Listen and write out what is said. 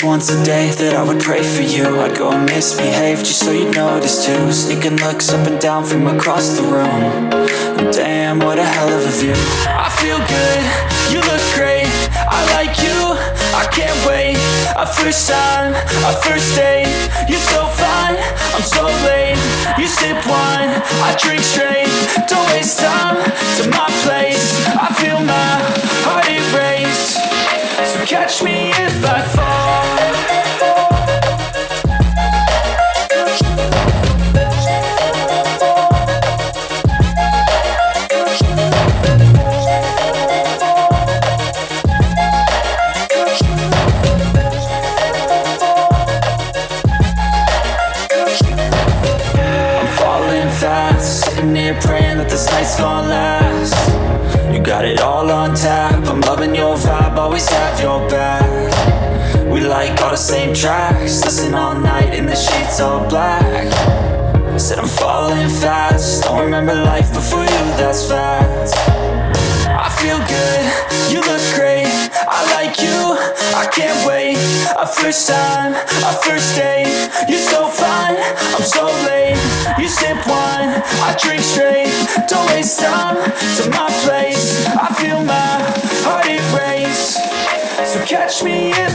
once a day that I would pray for you. I'd go and misbehave just so you'd notice too. Sneaking looks up and down from across the room. And damn, what a hell of a view. I feel good, you look great, I like you, I can't wait. A first time, a first date, you're so fine, I'm so late. You sip wine, I drink straight. Don't waste time to my place. I feel my heart erase. So catch me if I fall. Sitting here praying that this night's gonna last. You got it all on tap, I'm loving your vibe, always have your back. We like all the same tracks, listen all night in the sheets all black. I said I'm falling fast, don't remember life before you, that's fact. I feel good, you look great, I like you, I can't wait. A first time, a first date, you're so fine, I'm so late. You sip wine, I drink straight. Don't waste time to my place. I feel my heart erase. So catch me if